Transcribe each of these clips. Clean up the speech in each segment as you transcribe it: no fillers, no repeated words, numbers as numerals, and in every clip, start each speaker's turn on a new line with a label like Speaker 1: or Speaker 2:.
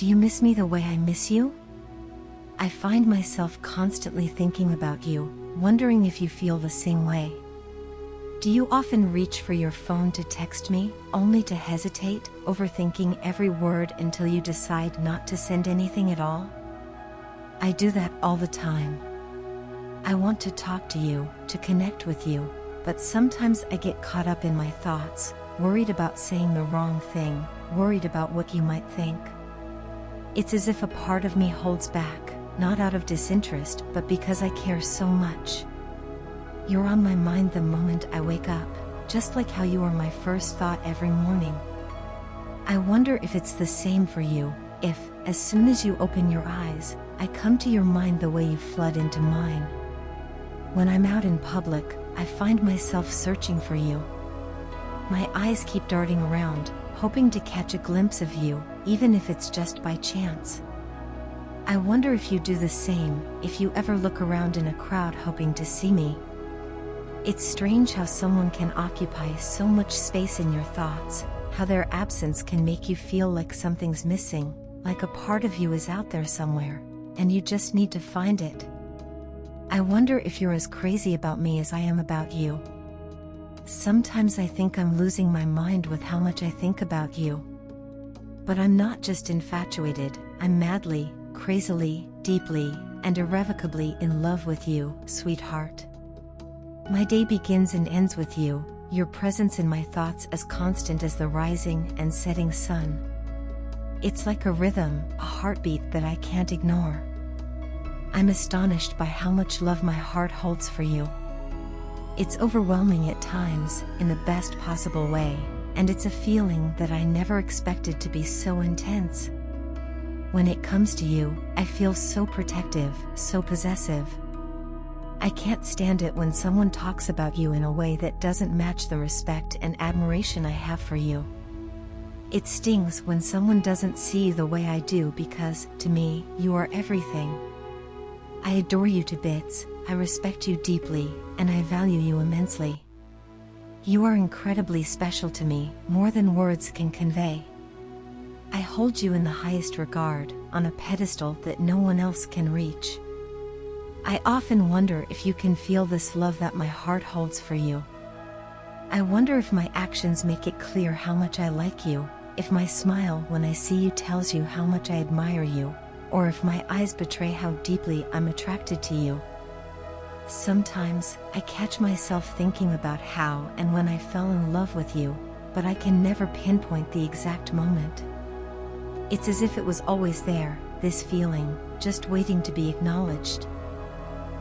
Speaker 1: Do you miss me the way I miss you? I find myself constantly thinking about you, wondering if you feel the same way. Do you often reach for your phone to text me, only to hesitate, overthinking every word until you decide not to send anything at all? I do that all the time. I want to talk to you, to connect with you, but sometimes I get caught up in my thoughts, worried about saying the wrong thing, worried about what you might think. It's as if a part of me holds back, not out of disinterest, but because I care so much. You're on my mind the moment I wake up, just like how you are my first thought every morning. I wonder if it's the same for you, if, as soon as you open your eyes, I come to your mind the way you flood into mine. When I'm out in public, I find myself searching for you. My eyes keep darting around, hoping to catch a glimpse of you, even if it's just by chance. I wonder if you do the same, if you ever look around in a crowd hoping to see me. It's strange how someone can occupy so much space in your thoughts, how their absence can make you feel like something's missing, like a part of you is out there somewhere, and you just need to find it. I wonder if you're as crazy about me as I am about you. Sometimes I think I'm losing my mind with how much I think about you. But I'm not just infatuated, I'm madly, crazily, deeply, and irrevocably in love with you, sweetheart. My day begins and ends with you, your presence in my thoughts as constant as the rising and setting sun. It's like a rhythm, a heartbeat that I can't ignore. I'm astonished by how much love my heart holds for you. It's overwhelming at times, in the best possible way, and it's a feeling that I never expected to be so intense. When it comes to you, I feel so protective, so possessive. I can't stand it when someone talks about you in a way that doesn't match the respect and admiration I have for you. It stings when someone doesn't see you the way I do because, to me, you are everything. I adore you to bits, I respect you deeply, and I value you immensely. You are incredibly special to me, more than words can convey. I hold you in the highest regard, on a pedestal that no one else can reach. I often wonder if you can feel this love that my heart holds for you. I wonder if my actions make it clear how much I like you, if my smile when I see you tells you how much I admire you, or if my eyes betray how deeply I'm attracted to you. Sometimes, I catch myself thinking about how and when I fell in love with you, but I can never pinpoint the exact moment. It's as if it was always there, this feeling, just waiting to be acknowledged.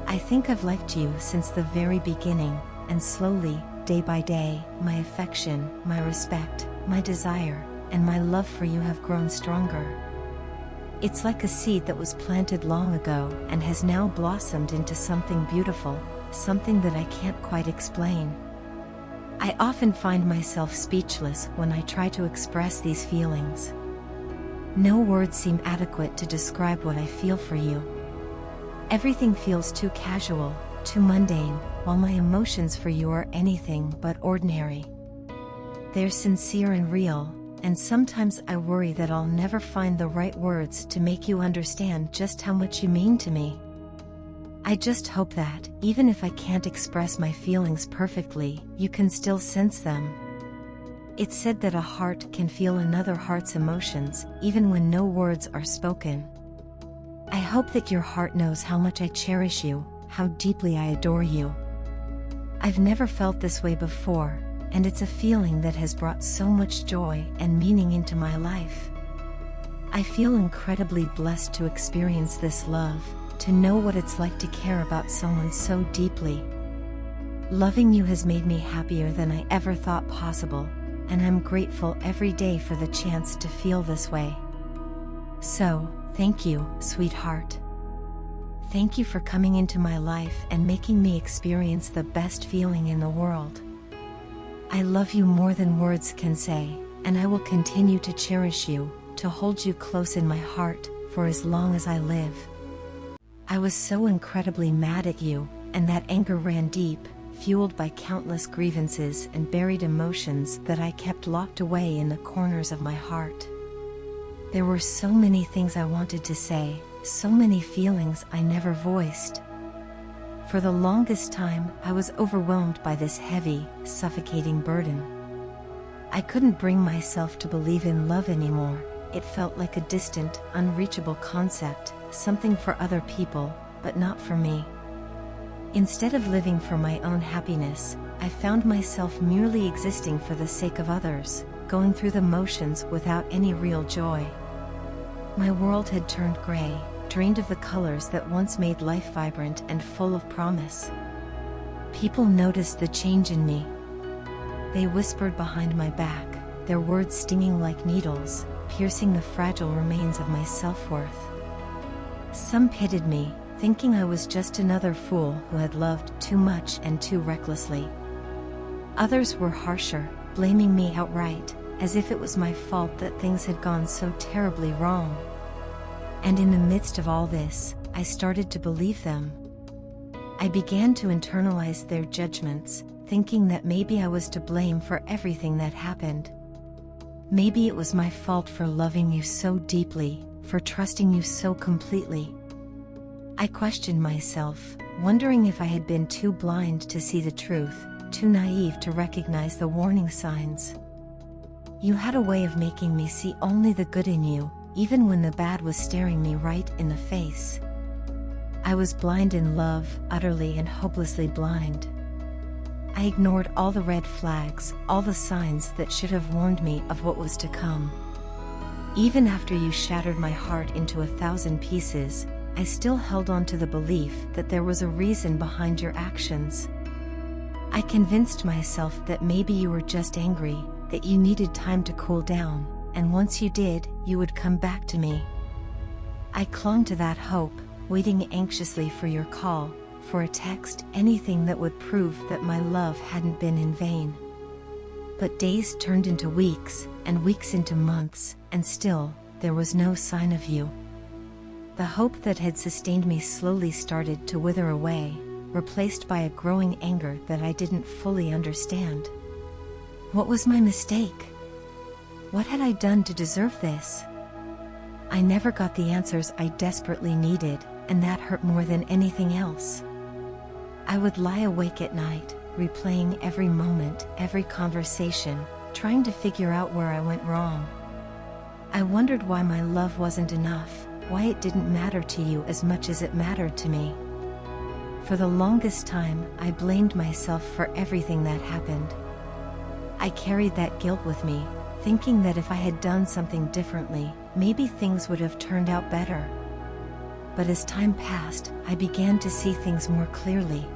Speaker 1: I think I've liked you since the very beginning, and slowly, day by day, my affection, my respect, my desire, and my love for you have grown stronger. It's like a seed that was planted long ago and has now blossomed into something beautiful, something that I can't quite explain. I often find myself speechless when I try to express these feelings. No words seem adequate to describe what I feel for you. Everything feels too casual, too mundane, while my emotions for you are anything but ordinary. They're sincere and real, and sometimes I worry that I'll never find the right words to make you understand just how much you mean to me. I just hope that, even if I can't express my feelings perfectly, you can still sense them. It's said that a heart can feel another heart's emotions, even when no words are spoken. I hope that your heart knows how much I cherish you, how deeply I adore you. I've never felt this way before, and it's a feeling that has brought so much joy and meaning into my life. I feel incredibly blessed to experience this love, to know what it's like to care about someone so deeply. Loving you has made me happier than I ever thought possible, and I'm grateful every day for the chance to feel this way. So, thank you, sweetheart. Thank you for coming into my life and making me experience the best feeling in the world. I love you more than words can say, and I will continue to cherish you, to hold you close in my heart, for as long as I live. I was so incredibly mad at you, and that anger ran deep, fueled by countless grievances and buried emotions that I kept locked away in the corners of my heart. There were so many things I wanted to say, so many feelings I never voiced. For the longest time, I was overwhelmed by this heavy, suffocating burden. I couldn't bring myself to believe in love anymore. It felt like a distant, unreachable concept, something for other people, but not for me. Instead of living for my own happiness, I found myself merely existing for the sake of others, going through the motions without any real joy. My world had turned gray, drained of the colors that once made life vibrant and full of promise. People noticed the change in me. They whispered behind my back, their words stinging like needles, piercing the fragile remains of my self-worth. Some pitied me, thinking I was just another fool who had loved too much and too recklessly. Others were harsher, blaming me outright, as if it was my fault that things had gone so terribly wrong. And in the midst of all this, I started to believe them. I began to internalize their judgments, thinking that maybe I was to blame for everything that happened. Maybe it was my fault for loving you so deeply, for trusting you so completely. I questioned myself, wondering if I had been too blind to see the truth, too naive to recognize the warning signs. You had a way of making me see only the good in you, even when the bad was staring me right in the face. I was blind in love, utterly and hopelessly blind. I ignored all the red flags, all the signs that should have warned me of what was to come. Even after you shattered my heart into 1,000 pieces, I still held on to the belief that there was a reason behind your actions. I convinced myself that maybe you were just angry, that you needed time to cool down, and once you did, you would come back to me. I clung to that hope, waiting anxiously for your call, for a text, anything that would prove that my love hadn't been in vain. But days turned into weeks, and weeks into months, and still, there was no sign of you. The hope that had sustained me slowly started to wither away, replaced by a growing anger that I didn't fully understand. What was my mistake? What had I done to deserve this? I never got the answers I desperately needed, and that hurt more than anything else. I would lie awake at night, replaying every moment, every conversation, trying to figure out where I went wrong. I wondered why my love wasn't enough, why it didn't matter to you as much as it mattered to me. For the longest time, I blamed myself for everything that happened. I carried that guilt with me, thinking that if I had done something differently, maybe things would have turned out better. But as time passed, I began to see things more clearly.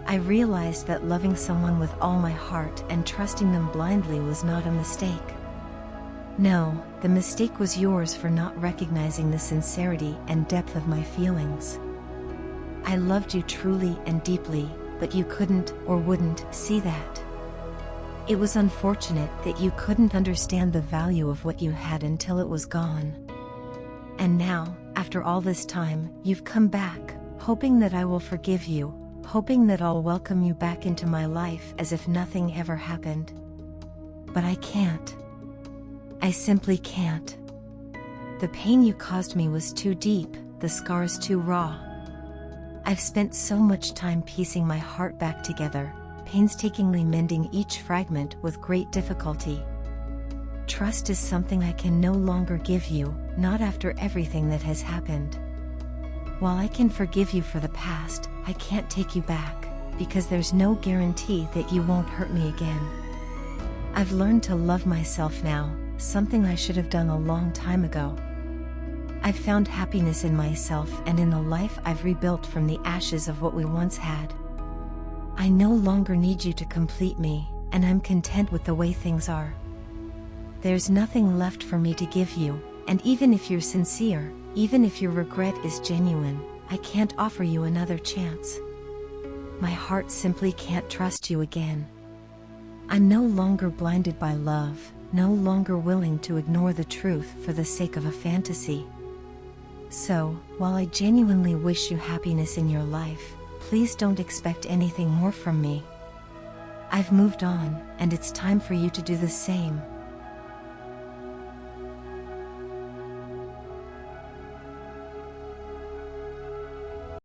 Speaker 1: I realized that loving someone with all my heart and trusting them blindly was not a mistake. No, the mistake was yours for not recognizing the sincerity and depth of my feelings. I loved you truly and deeply, but you couldn't or wouldn't see that. It was unfortunate that you couldn't understand the value of what you had until it was gone. And now, after all this time, you've come back, hoping that I will forgive you, hoping that I'll welcome you back into my life as if nothing ever happened. But I can't. I simply can't. The pain you caused me was too deep, the scars too raw. I've spent so much time piecing my heart back together, painstakingly mending each fragment with great difficulty. Trust is something I can no longer give you, not after everything that has happened. While I can forgive you for the past, I can't take you back, because there's no guarantee that you won't hurt me again. I've learned to love myself now, something I should have done a long time ago. I've found happiness in myself and in the life I've rebuilt from the ashes of what we once had. I no longer need you to complete me, and I'm content with the way things are. There's nothing left for me to give you, and even if you're sincere, even if your regret is genuine, I can't offer you another chance. My heart simply can't trust you again. I'm no longer blinded by love, no longer willing to ignore the truth for the sake of a fantasy. So, while I genuinely wish you happiness in your life, please don't expect anything more from me. I've moved on, and it's time for you to do the same.